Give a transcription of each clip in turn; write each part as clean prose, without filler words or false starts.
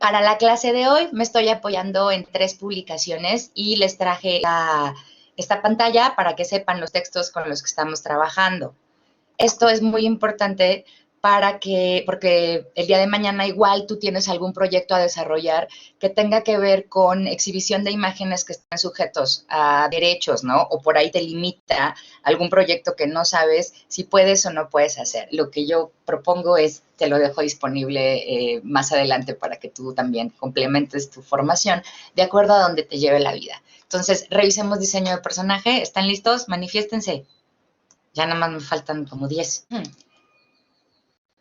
Para la clase de hoy me estoy apoyando en 3 publicaciones y les traje esta pantalla para que sepan los textos con los que estamos trabajando. Esto es muy importante porque el día de mañana igual tú tienes algún proyecto a desarrollar que tenga que ver con exhibición de imágenes que están sujetos a derechos, ¿no? O por ahí te limita algún proyecto que no sabes si puedes o no puedes hacer. Lo que yo propongo es, te lo dejo disponible más adelante para que tú también complementes tu formación de acuerdo a donde te lleve la vida. Entonces, revisemos diseño de personaje. ¿Están listos? Manifiéstense. Ya nada más me faltan como 10.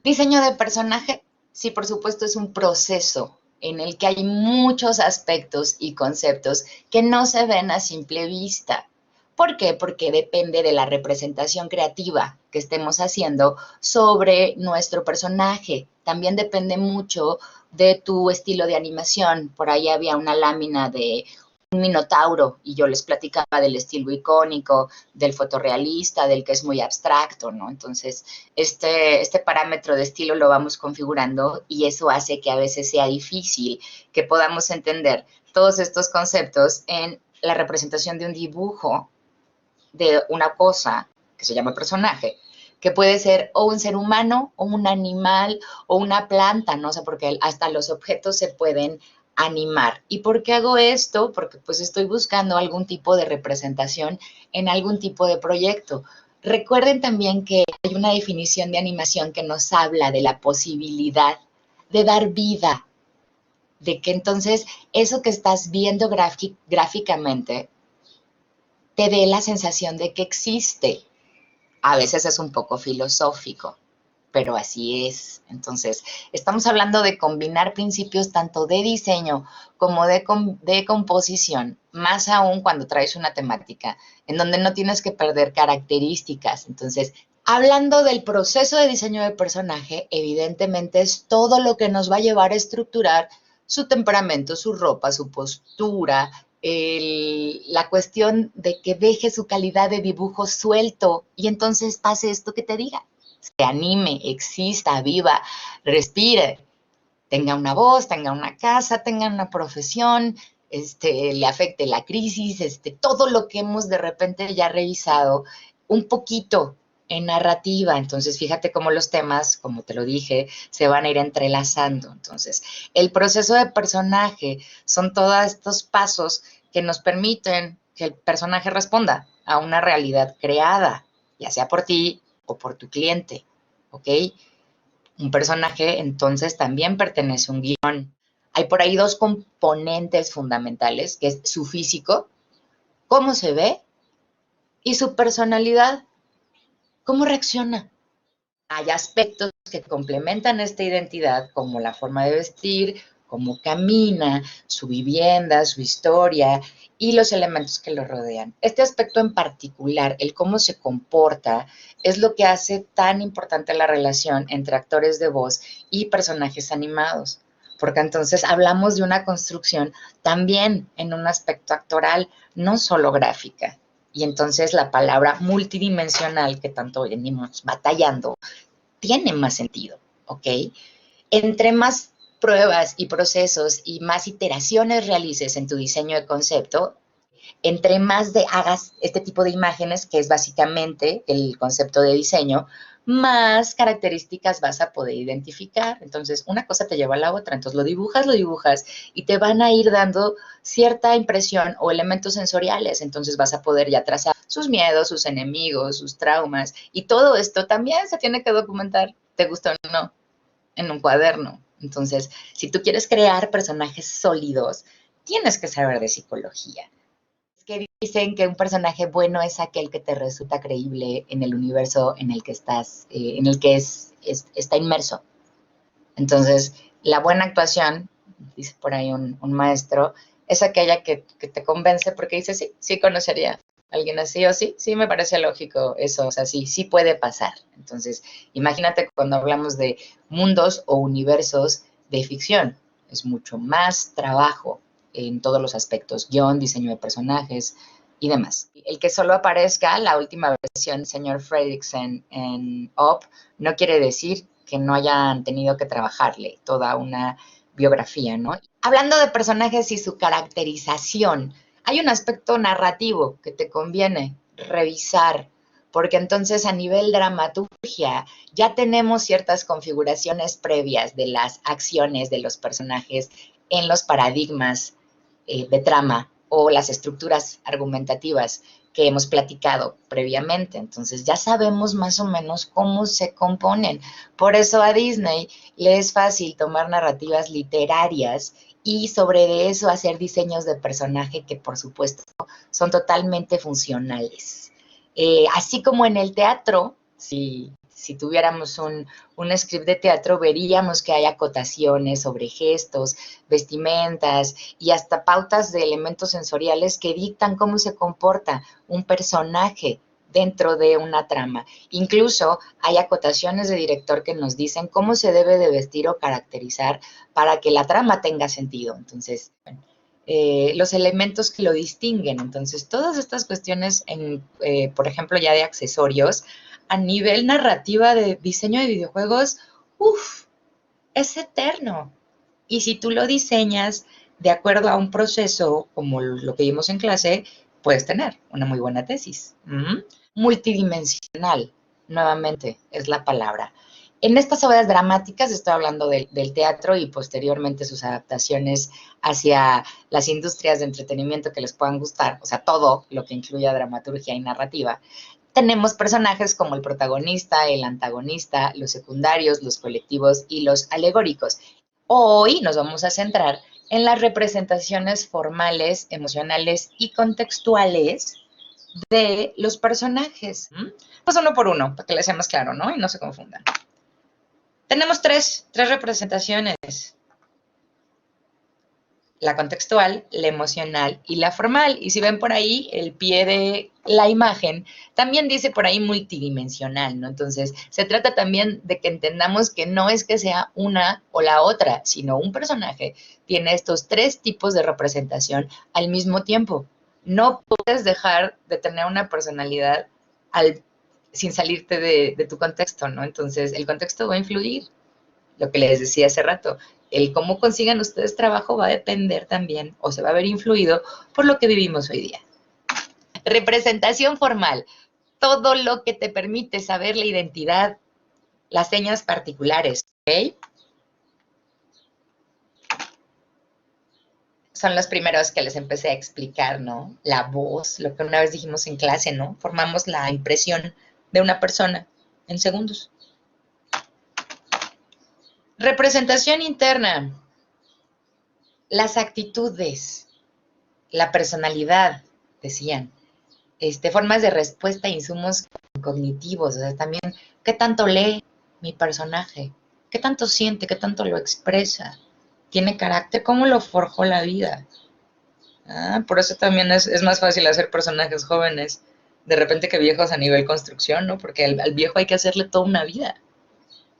Diseño de personaje, sí, por supuesto, es un proceso en el que hay muchos aspectos y conceptos que no se ven a simple vista. ¿Por qué? Porque depende de la representación creativa que estemos haciendo sobre nuestro personaje. También depende mucho de tu estilo de animación. Por ahí había una lámina de un minotauro y yo les platicaba del estilo icónico, del fotorrealista, del que es muy abstracto, ¿no? Entonces, este parámetro de estilo lo vamos configurando y eso hace que a veces sea difícil que podamos entender todos estos conceptos en la representación de un dibujo de una cosa que se llama personaje, que puede ser o un ser humano, o un animal, o una planta, ¿no? O sea, porque hasta los objetos se pueden animar. ¿Y por qué hago esto? Porque pues estoy buscando algún tipo de representación en algún tipo de proyecto. Recuerden también que hay una definición de animación que nos habla de la posibilidad de dar vida, de que entonces eso que estás viendo gráficamente te dé la sensación de que existe. A veces es un poco filosófico, pero así es. Entonces, estamos hablando de combinar principios tanto de diseño como de composición, más aún cuando traes una temática en donde no tienes que perder características. Entonces, hablando del proceso de diseño de personaje, evidentemente es todo lo que nos va a llevar a estructurar su temperamento, su ropa, su postura, la cuestión de que deje su calidad de dibujo suelto y entonces pase esto que te diga. Se anime, exista, viva, respire, tenga una voz, tenga una casa, tenga una profesión, le afecte la crisis, todo lo que hemos de repente ya revisado un poquito en narrativa. Entonces, fíjate cómo los temas, como te lo dije, se van a ir entrelazando. Entonces, el proceso de personaje son todos estos pasos que nos permiten que el personaje responda a una realidad creada, ya sea por ti o por tu cliente, ¿ok? Un personaje entonces también pertenece a un guión. Hay por ahí 2 componentes fundamentales, que es su físico, cómo se ve, y su personalidad, cómo reacciona. Hay aspectos que complementan esta identidad, como la forma de vestir, cómo camina, su vivienda, su historia y los elementos que lo rodean. Este aspecto en particular, el cómo se comporta, es lo que hace tan importante la relación entre actores de voz y personajes animados, porque entonces hablamos de una construcción también en un aspecto actoral, no solo gráfica. Y entonces la palabra multidimensional que tanto venimos batallando tiene más sentido, ¿ok? Entre más pruebas y procesos y más iteraciones realices en tu diseño de concepto, entre más hagas este tipo de imágenes, que es básicamente el concepto de diseño, más características vas a poder identificar. Entonces, una cosa te lleva a la otra. Entonces, lo dibujas y te van a ir dando cierta impresión o elementos sensoriales. Entonces, vas a poder ya trazar sus miedos, sus enemigos, sus traumas. Y todo esto también se tiene que documentar, te gusta o no, en un cuaderno. Entonces, si tú quieres crear personajes sólidos, tienes que saber de psicología. Que dicen que un personaje bueno es aquel que te resulta creíble en el universo en el que estás, en el que está inmerso. Entonces, la buena actuación, dice por ahí un maestro, es aquella que te convence porque dice, sí conocería a alguien así o sí me parece lógico eso, o sea, sí puede pasar. Entonces, imagínate cuando hablamos de mundos o universos de ficción, es mucho más trabajo en todos los aspectos, guión, diseño de personajes y demás. El que solo aparezca la última versión del señor Fredricksen en Up no quiere decir que no hayan tenido que trabajarle toda una biografía, ¿no? Hablando de personajes y su caracterización, hay un aspecto narrativo que te conviene revisar, porque entonces a nivel dramaturgia ya tenemos ciertas configuraciones previas de las acciones de los personajes en los paradigmas de trama o las estructuras argumentativas que hemos platicado previamente. Entonces ya sabemos más o menos cómo se componen. Por eso a Disney le es fácil tomar narrativas literarias y sobre eso hacer diseños de personaje que por supuesto son totalmente funcionales. Así como en el teatro, si tuviéramos un script de teatro, veríamos que hay acotaciones sobre gestos, vestimentas y hasta pautas de elementos sensoriales que dictan cómo se comporta un personaje dentro de una trama. Incluso hay acotaciones de director que nos dicen cómo se debe de vestir o caracterizar para que la trama tenga sentido. Entonces, los elementos que lo distinguen. Entonces, todas estas cuestiones, por ejemplo, ya de accesorios, a nivel narrativa de diseño de videojuegos, uff, es eterno. Y si tú lo diseñas de acuerdo a un proceso como lo que vimos en clase, puedes tener una muy buena tesis. Multidimensional, nuevamente, es la palabra. En estas obras dramáticas estoy hablando del teatro y posteriormente sus adaptaciones hacia las industrias de entretenimiento que les puedan gustar, o sea, todo lo que incluya dramaturgia y narrativa. Tenemos personajes como el protagonista, el antagonista, los secundarios, los colectivos y los alegóricos. Hoy nos vamos a centrar en las representaciones formales, emocionales y contextuales de los personajes. Pues uno por uno, para que les sea más claro, ¿no? Y no se confundan. Tenemos tres representaciones. La contextual, la emocional y la formal. Y si ven por ahí el pie de la imagen, también dice por ahí multidimensional, ¿no? Entonces, se trata también de que entendamos que no es que sea una o la otra, sino un personaje tiene estos tres tipos de representación al mismo tiempo. No puedes dejar de tener una personalidad sin salirte de tu contexto, ¿no? Entonces, el contexto va a influir, lo que les decía hace rato. El cómo consigan ustedes trabajo va a depender también o se va a ver influido por lo que vivimos hoy día. Representación formal. Todo lo que te permite saber la identidad, las señas particulares, ¿ok? Son los primeros que les empecé a explicar, ¿no? La voz, lo que una vez dijimos en clase, ¿no? Formamos la impresión de una persona en segundos. Representación interna. Las actitudes, la personalidad, decían, formas de respuesta a insumos cognitivos, o sea, también qué tanto lee mi personaje, qué tanto siente, qué tanto lo expresa, tiene carácter, cómo lo forjó la vida. Por eso también es más fácil hacer personajes jóvenes de repente que viejos a nivel construcción, ¿no? Porque al viejo hay que hacerle toda una vida.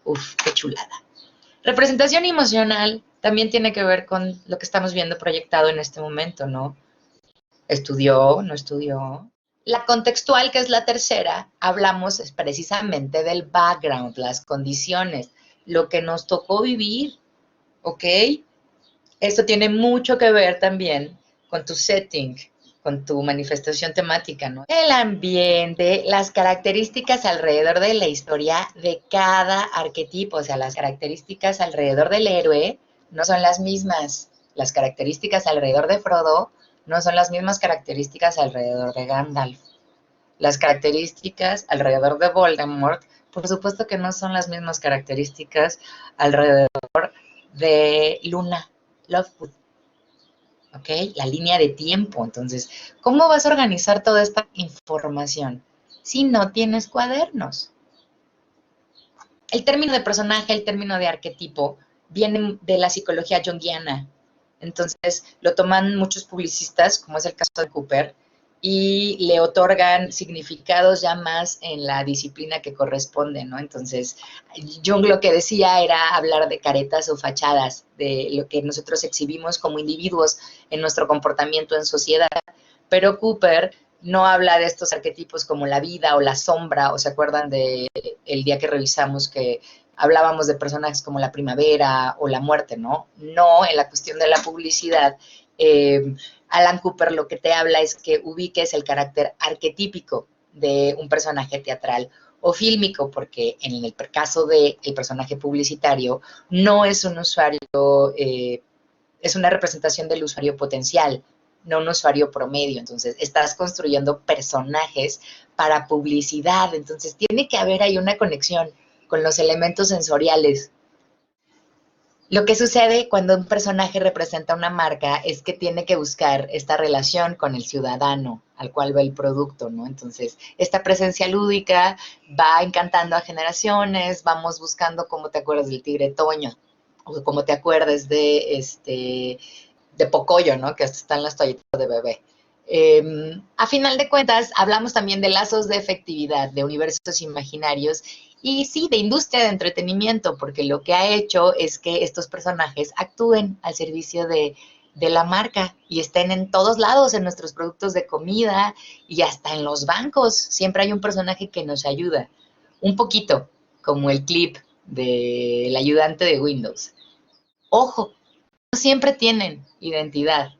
Uf, qué chulada. Representación emocional también tiene que ver con lo que estamos viendo proyectado en este momento, ¿no? ¿Estudió? ¿No estudió? La contextual, que es la tercera, hablamos precisamente del background, las condiciones, lo que nos tocó vivir, ¿ok? Esto tiene mucho que ver también con tu setting, con tu manifestación temática, ¿no? El ambiente, las características alrededor de la historia de cada arquetipo, o sea, las características alrededor del héroe no son las mismas. Las características alrededor de Frodo no son las mismas características alrededor de Gandalf. Las características alrededor de Voldemort, por supuesto que no son las mismas características alrededor de Luna Lovegood, ¿ok? La línea de tiempo. Entonces, ¿cómo vas a organizar toda esta información si no tienes cuadernos? El término de personaje, el término de arquetipo, viene de la psicología junguiana. Entonces, lo toman muchos publicistas, como es el caso de Cooper, y le otorgan significados ya más en la disciplina que corresponde, ¿no? Entonces, Jung lo que decía era hablar de caretas o fachadas, de lo que nosotros exhibimos como individuos en nuestro comportamiento en sociedad, pero Cooper no habla de estos arquetipos como la vida o la sombra, o se acuerdan de el día que revisamos que hablábamos de personajes como la primavera o la muerte, ¿no? No, en la cuestión de la publicidad, Alan Cooper lo que te habla es que ubiques el carácter arquetípico de un personaje teatral o fílmico, porque en el caso del personaje publicitario no es un usuario, es una representación del usuario potencial, no un usuario promedio. Entonces, estás construyendo personajes para publicidad. Entonces, tiene que haber ahí una conexión con los elementos sensoriales. Lo que sucede cuando un personaje representa una marca es que tiene que buscar esta relación con el ciudadano al cual va el producto, ¿no? Entonces, esta presencia lúdica va encantando a generaciones, vamos buscando cómo te acuerdas del tigre Toño, o cómo te acuerdes de Pocoyo, ¿no? Que hasta están las toallitas de bebé. A final de cuentas, hablamos también de lazos de efectividad, de universos imaginarios y sí, de industria de entretenimiento, porque lo que ha hecho es que estos personajes actúen al servicio de la marca y estén en todos lados, en nuestros productos de comida y hasta en los bancos. Siempre hay un personaje que nos ayuda, un poquito, como el clip del ayudante de Windows. Ojo, no siempre tienen identidad,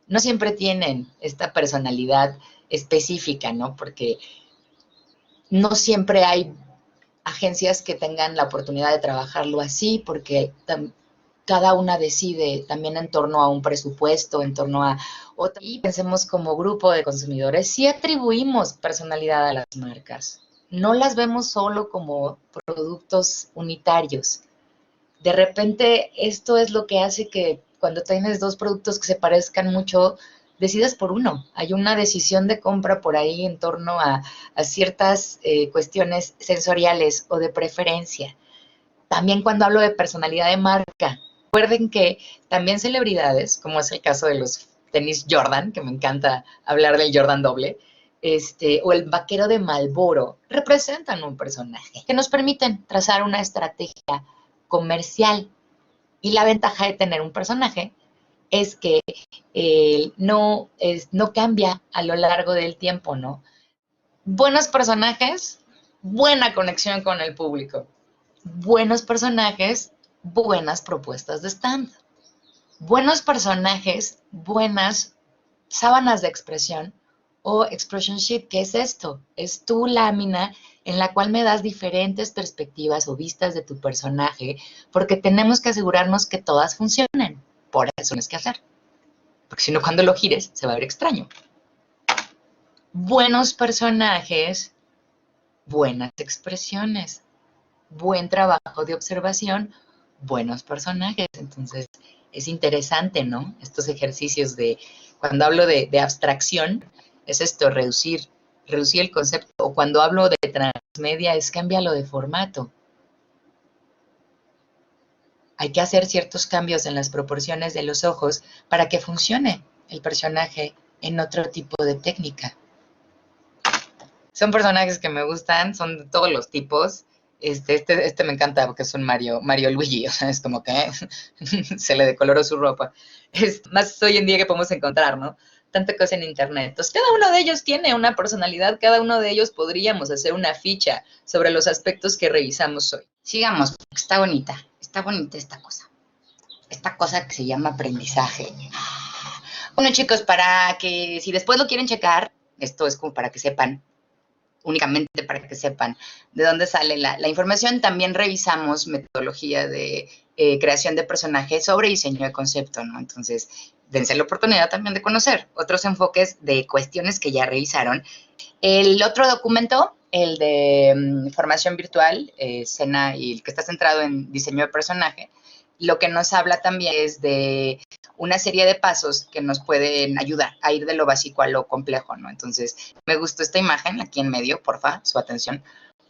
no siempre tienen esta personalidad específica, ¿no? Porque no siempre hay agencias que tengan la oportunidad de trabajarlo así, porque cada una decide también en torno a un presupuesto, en torno a otra. Y pensemos como grupo de consumidores, sí atribuimos personalidad a las marcas. No las vemos solo como productos unitarios. De repente, esto es lo que hace que cuando tienes dos productos que se parezcan mucho, decidas por uno. Hay una decisión de compra por ahí en torno a ciertas cuestiones sensoriales o de preferencia. También cuando hablo de personalidad de marca, recuerden que también celebridades, como es el caso de los tenis Jordan, que me encanta hablar del Jordan doble, o el vaquero de Marlboro, representan un personaje que nos permiten trazar una estrategia comercial. Y la ventaja de tener un personaje es que no cambia a lo largo del tiempo, ¿no? Buenos personajes, buena conexión con el público. Buenos personajes, buenas propuestas de stand. Buenos personajes, buenas sábanas de expresión o expression sheet. ¿Qué es esto? Es tu lámina en la cual me das diferentes perspectivas o vistas de tu personaje, porque tenemos que asegurarnos que todas funcionen. Por eso tienes que hacer. Porque si no, cuando lo gires, se va a ver extraño. Buenos personajes, buenas expresiones, buen trabajo de observación, buenos personajes. Entonces, es interesante, ¿no? Estos ejercicios cuando hablo de abstracción, es esto, reducir el concepto. O cuando hablo de transmedia, es cambiarlo de formato. Hay que hacer ciertos cambios en las proporciones de los ojos para que funcione el personaje en otro tipo de técnica. Son personajes que me gustan, son de todos los tipos. Este me encanta porque es un Mario Luigi, o sea, es como que se le decoloró su ropa. Es más hoy en día que podemos encontrar, ¿no? Tanta cosa en internet. Entonces, cada uno de ellos tiene una personalidad, cada uno de ellos podríamos hacer una ficha sobre los aspectos que revisamos hoy. Sigamos, está bonita esta cosa que se llama aprendizaje. Bueno, chicos, para que si después lo quieren checar, esto es como para que sepan, únicamente para que sepan de dónde sale la información. También revisamos metodología de creación de personajes sobre diseño de concepto, ¿no? Entonces, dense la oportunidad también de conocer otros enfoques de cuestiones que ya revisaron. El otro documento, el de formación virtual, SENA, y el que está centrado en diseño de personaje, lo que nos habla también es de una serie de pasos que nos pueden ayudar a ir de lo básico a lo complejo, ¿no? Entonces, me gustó esta imagen aquí en medio, porfa, su atención,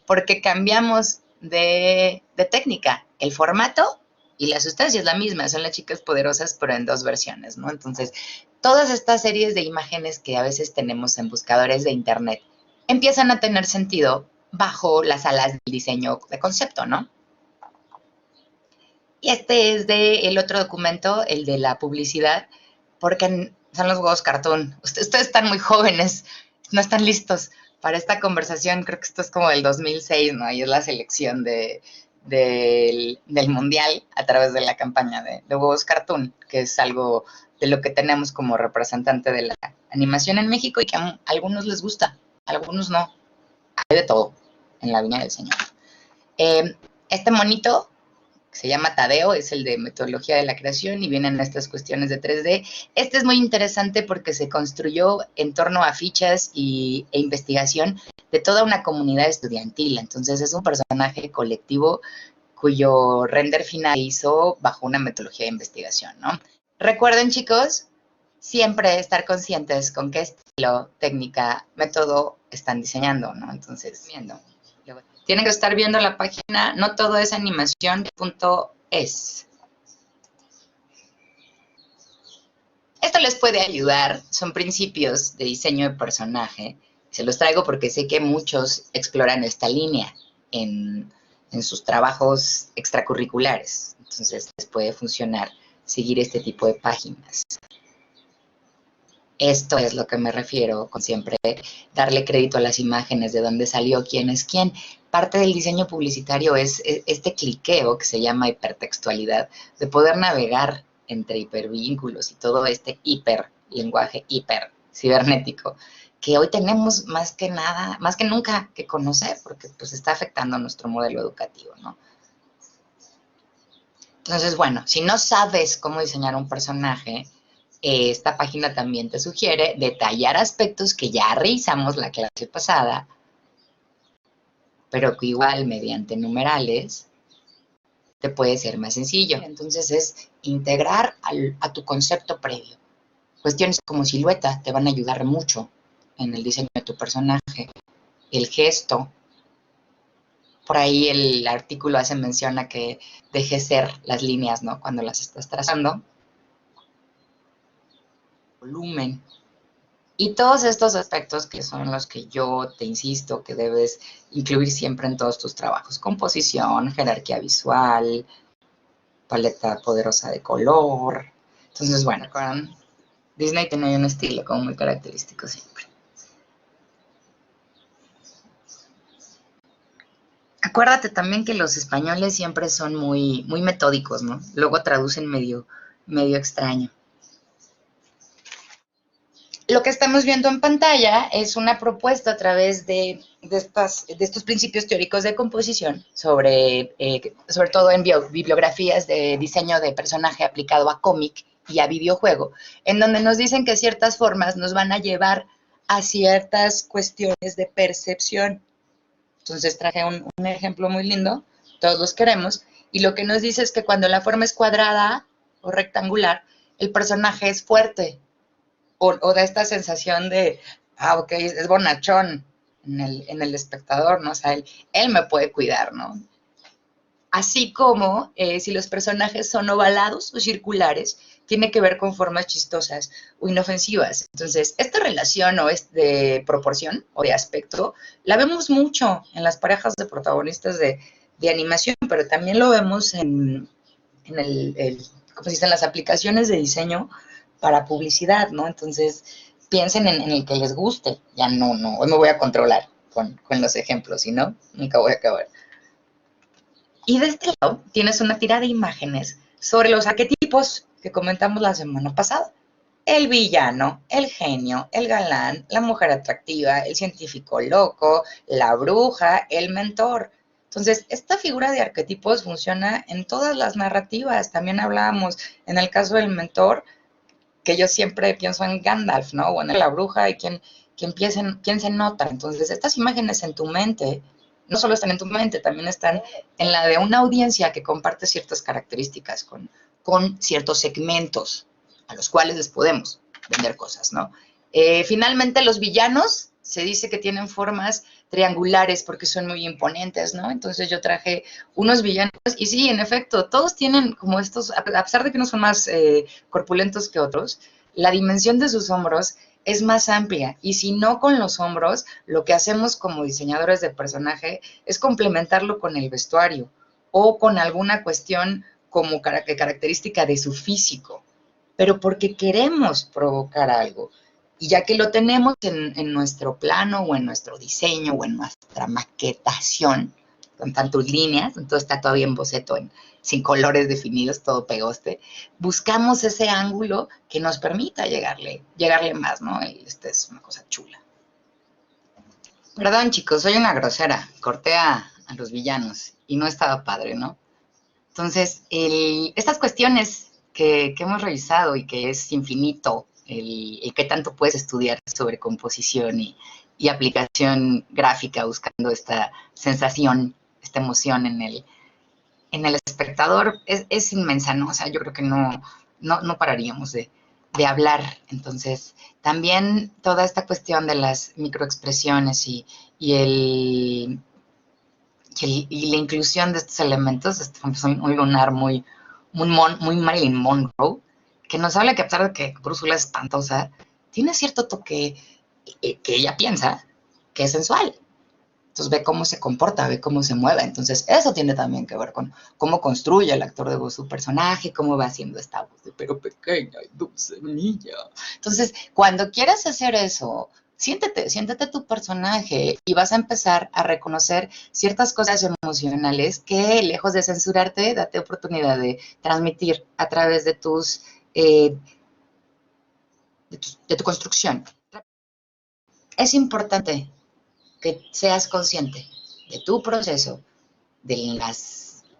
porque cambiamos de técnica. El formato y la sustancia es la misma, son las chicas poderosas, pero en dos versiones, ¿no? Entonces, todas estas series de imágenes que a veces tenemos en buscadores de internet empiezan a tener sentido bajo las alas del diseño de concepto, ¿no? Y este es el otro documento, el de la publicidad, porque son los huevos cartoon. Ustedes están muy jóvenes, no están listos para esta conversación. Creo que esto es como del 2006, ¿no? Y es la selección de del mundial a través de la campaña de huevos Cartoon, que es algo de lo que tenemos como representante de la animación en México y que a algunos les gusta, a algunos no. Hay de todo en la viña del Señor. Este monito se llama Tadeo, es el de metodología de la creación y vienen estas cuestiones de 3D. Este es muy interesante porque se construyó en torno a fichas e investigación de toda una comunidad estudiantil. Entonces es un personaje colectivo cuyo render final hizo bajo una metodología de investigación, ¿no? Recuerden, chicos, siempre estar conscientes con qué estilo, técnica, método están diseñando, ¿no? Entonces, viendo. Tienen que estar viendo la página, no todo es animación.es. Esto les puede ayudar, son principios de diseño de personaje. Se los traigo porque sé que muchos exploran esta línea en sus trabajos extracurriculares. Entonces les puede funcionar seguir este tipo de páginas. Esto es lo que me refiero con siempre darle crédito a las imágenes, de dónde salió, quién es quién. Parte del diseño publicitario es este cliqueo que se llama hipertextualidad, de poder navegar entre hipervínculos y todo este hiperlenguaje hiper cibernético, que hoy tenemos más que nada, más que nunca que conocer, porque pues está afectando nuestro modelo educativo, ¿no? Entonces, bueno, si no sabes cómo diseñar un personaje, esta página también te sugiere detallar aspectos que ya revisamos la clase pasada, pero que igual mediante numerales te puede ser más sencillo. Entonces es integrar a tu concepto previo. Cuestiones como silueta te van a ayudar mucho en el diseño de tu personaje. El gesto, por ahí el artículo hace mención a que dejes ser las líneas, ¿no? Cuando las estás trazando. Volumen. Y todos estos aspectos que son los que yo te insisto que debes incluir siempre en todos tus trabajos. Composición, jerarquía visual, paleta poderosa de color. Entonces, bueno, Disney tenía un estilo como muy característico siempre. Acuérdate también que los españoles siempre son muy metódicos, ¿no? Luego traducen medio extraño. Lo que estamos viendo en pantalla es una propuesta a través de estos principios teóricos de composición sobre todo en bibliografías de diseño de personaje aplicado a cómic y a videojuego, en donde nos dicen que ciertas formas nos van a llevar a ciertas cuestiones de percepción. Entonces traje un ejemplo muy lindo, todos los queremos, y lo que nos dice es que cuando la forma es cuadrada o rectangular, el personaje es fuerte, o da esta sensación de, ok, es bonachón en el espectador, ¿no? O sea, él me puede cuidar, ¿no? Así como si los personajes son ovalados o circulares, tiene que ver con formas chistosas o inofensivas. Entonces, esta relación o de proporción o de aspecto, la vemos mucho en las parejas de protagonistas de animación, pero también lo vemos en ¿cómo se dice? En las aplicaciones de diseño para publicidad, ¿no? Entonces, piensen en el que les guste. Ya no, hoy me voy a controlar con los ejemplos, si no, nunca voy a acabar. Y de este lado tienes una tira de imágenes sobre los arquetipos que comentamos la semana pasada. El villano, el genio, el galán, la mujer atractiva, el científico loco, la bruja, el mentor. Entonces, esta figura de arquetipos funciona en todas las narrativas. También hablábamos en el caso del mentor, que yo siempre pienso en Gandalf, ¿no? O en la bruja y quién se nota. Entonces, estas imágenes en tu mente no solo están en tu mente, también están en la de una audiencia que comparte ciertas características con ciertos segmentos a los cuales les podemos vender cosas, ¿no? Finalmente, los villanos se dice que tienen formas triangulares porque son muy imponentes, ¿no? Entonces yo traje unos villanos y sí, en efecto, todos tienen como estos, a pesar de que no son más corpulentos que otros, la dimensión de sus hombros es más amplia y si no con los hombros, lo que hacemos como diseñadores de personaje es complementarlo con el vestuario o con alguna cuestión como característica de su físico, pero porque queremos provocar algo. Y ya que lo tenemos en nuestro plano o en nuestro diseño o en nuestra maquetación, están tus líneas, entonces está todavía en boceto, sin colores definidos, todo pegoste. Buscamos ese ángulo que nos permita llegarle más, ¿no? Esta es una cosa chula. Perdón, chicos, soy una grosera. Corté a los villanos y no estaba padre, ¿no? Entonces, estas cuestiones que hemos revisado y que es infinito, el qué tanto puedes estudiar sobre composición y aplicación gráfica buscando esta sensación, esta emoción en el espectador, es inmensa, ¿no? O sea, yo creo que no pararíamos de hablar. Entonces, también toda esta cuestión de las microexpresiones y la inclusión de estos elementos, un lunar muy Marilyn Monroe, que nos habla que a pesar de que Úrsula es espantosa, tiene cierto toque que ella piensa que es sensual. Entonces ve cómo se comporta, ve cómo se mueve. Entonces eso tiene también que ver con cómo construye el actor de voz su personaje, cómo va haciendo esta voz de pero pequeña y dulce niña. Entonces, cuando quieras hacer eso, siéntete tu personaje y vas a empezar a reconocer ciertas cosas emocionales que, lejos de censurarte, date oportunidad de transmitir a través de de tu construcción. Es importante que seas consciente de tu proceso, de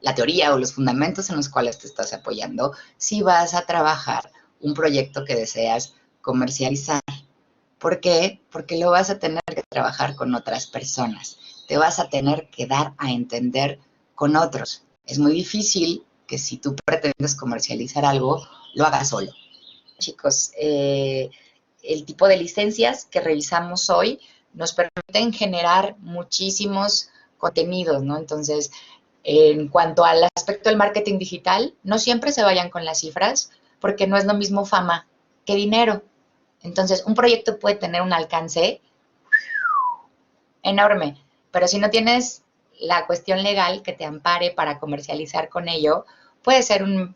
la teoría o los fundamentos en los cuales te estás apoyando, si vas a trabajar un proyecto que deseas comercializar. ¿Por qué? Porque lo vas a tener que trabajar con otras personas. Te vas a tener que dar a entender con otros. Es muy difícil que si tú pretendes comercializar algo, lo hagas solo. Chicos, el tipo de licencias que revisamos hoy nos permiten generar muchísimos contenidos, ¿no? Entonces, en cuanto al aspecto del marketing digital, no siempre se vayan con las cifras, porque no es lo mismo fama que dinero. Entonces, un proyecto puede tener un alcance enorme, pero si no tienes la cuestión legal que te ampare para comercializar con ello, puede ser un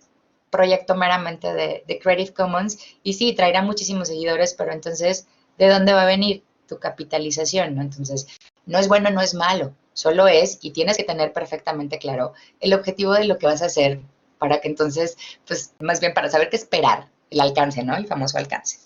proyecto meramente de Creative Commons y sí, traerá muchísimos seguidores, pero entonces, ¿de dónde va a venir tu capitalización? ¿No? Entonces, no es bueno, no es malo, solo es, y tienes que tener perfectamente claro el objetivo de lo que vas a hacer para que entonces, pues, más bien para saber qué esperar, el alcance, ¿no? El famoso alcance.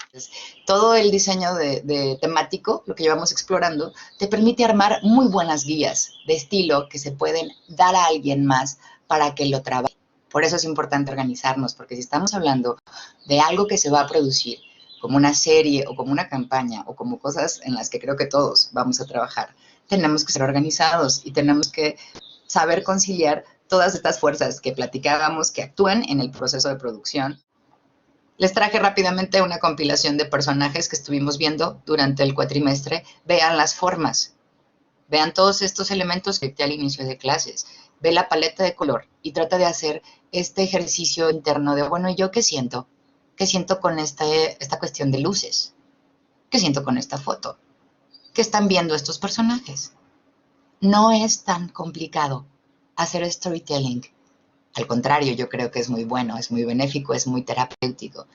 Entonces, todo el diseño de temático, lo que llevamos explorando, te permite armar muy buenas guías de estilo que se pueden dar a alguien más para que lo trabaje. Por eso es importante organizarnos, porque si estamos hablando de algo que se va a producir, como una serie o como una campaña o como cosas en las que creo que todos vamos a trabajar, tenemos que ser organizados y tenemos que saber conciliar todas estas fuerzas que platicábamos que actúan en el proceso de producción. Les traje rápidamente una compilación de personajes que estuvimos viendo durante el cuatrimestre. Vean las formas, vean todos estos elementos que te al inicio de clases. Ve la paleta de color y trata de hacer este ejercicio interno de, bueno, ¿yo qué siento? ¿Qué siento con esta cuestión de luces? ¿Qué siento con esta foto? ¿Qué están viendo estos personajes? No es tan complicado hacer storytelling. Al contrario, yo creo que es muy bueno, es muy benéfico, es muy terapéutico.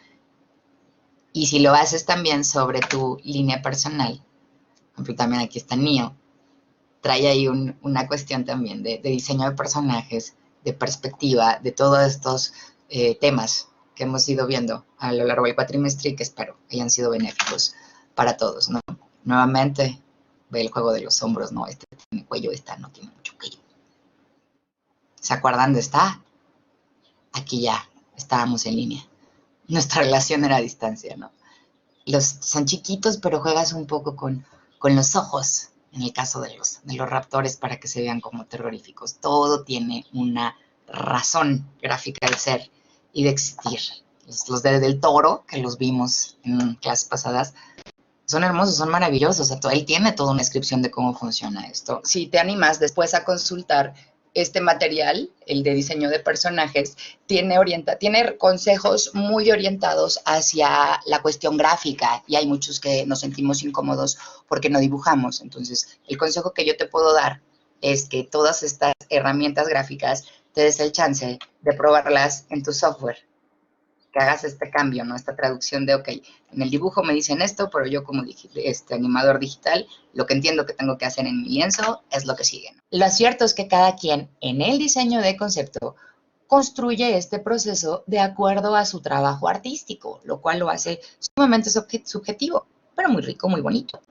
Y si lo haces también sobre tu línea personal, por ejemplo, también aquí está Neo, trae ahí una cuestión también de diseño de personajes, de perspectiva, de todos estos temas que hemos ido viendo a lo largo del cuatrimestre y que espero hayan sido benéficos para todos, ¿no? Nuevamente, ve el juego de los hombros, ¿no? Este tiene cuello, esta no tiene mucho cuello. ¿Se acuerdan de esta? Aquí ya estábamos en línea. Nuestra relación era a distancia, ¿no? Son chiquitos, pero juegas un poco con los ojos, en el caso de los raptores, para que se vean como terroríficos. Todo tiene una razón gráfica de ser y de existir. Los del toro, que los vimos en clases pasadas, son hermosos, son maravillosos. O sea, él tiene toda una descripción de cómo funciona esto. Si te animas después a consultar este material, el de diseño de personajes, tiene consejos muy orientados hacia la cuestión gráfica y hay muchos que nos sentimos incómodos porque no dibujamos. Entonces, el consejo que yo te puedo dar es que todas estas herramientas gráficas te des el chance de probarlas en tu software. que hagas este cambio, ¿no? Esta traducción de, ok, en el dibujo me dicen esto, pero yo como animador digital, lo que entiendo que tengo que hacer en mi lienzo es lo que sigue, ¿no? Lo cierto es que cada quien en el diseño de concepto construye este proceso de acuerdo a su trabajo artístico, lo cual lo hace sumamente subjetivo, pero muy rico, muy bonito.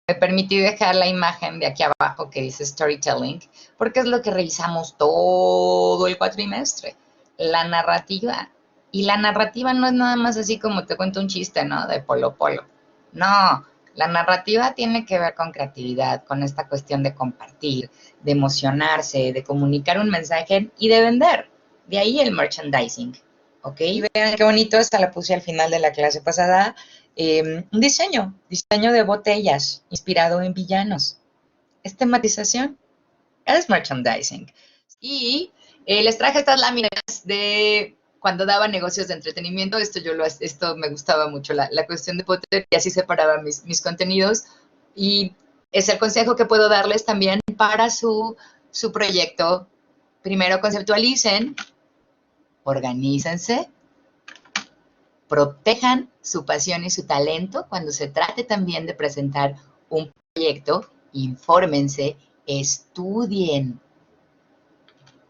Me permití dejar la imagen de aquí abajo que dice storytelling, porque es lo que revisamos todo el cuatrimestre, la narrativa. Y la narrativa no es nada más así como te cuento un chiste, ¿no? De Polo Polo. No, la narrativa tiene que ver con creatividad, con esta cuestión de compartir, de emocionarse, de comunicar un mensaje y de vender. De ahí el merchandising, ¿ok? Y vean qué bonito, esta la puse al final de la clase pasada. Un diseño de botellas inspirado en villanos. Es tematización, es merchandising. Y les traje estas láminas de cuando daba negocios de entretenimiento. Esto me gustaba mucho, la cuestión de Potter, y así separaba mis contenidos. Y es el consejo que puedo darles también para su proyecto. Primero conceptualicen, organícense, protejan su pasión y su talento cuando se trate también de presentar un proyecto, infórmense, estudien.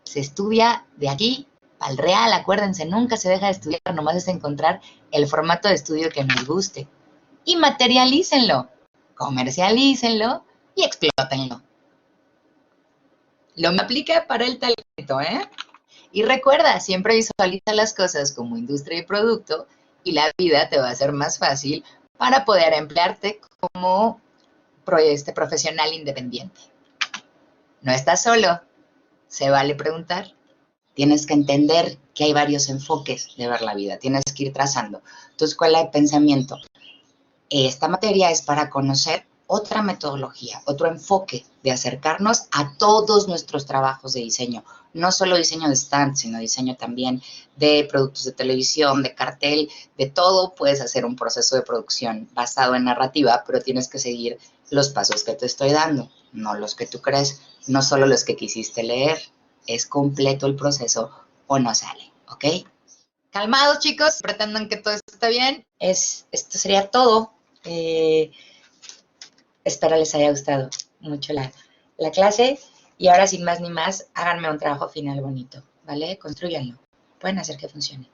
Se estudia de aquí al real, acuérdense, nunca se deja de estudiar, nomás es encontrar el formato de estudio que nos guste. Y materialícenlo, comercialícenlo y explótenlo. Lo me aplica para el talento, ¿eh? Y recuerda, siempre visualiza las cosas como industria y producto y la vida te va a ser más fácil para poder emplearte como profesional independiente. No estás solo, se vale preguntar. Tienes que entender que hay varios enfoques de ver la vida, tienes que ir trazando tu escuela de pensamiento. Esta materia es para conocer otra metodología, otro enfoque de acercarnos a todos nuestros trabajos de diseño. No solo diseño de stand, sino diseño también de productos de televisión, de cartel, de todo. Puedes hacer un proceso de producción basado en narrativa, pero tienes que seguir los pasos que te estoy dando, no los que tú crees, no solo los que quisiste leer. Es completo el proceso o no sale, ¿ok? Calmados, chicos, pretendan que todo está bien. Esto sería todo. Espero les haya gustado mucho la clase. Y ahora, sin más ni más, háganme un trabajo final bonito, ¿vale? Construyanlo. Pueden hacer que funcione.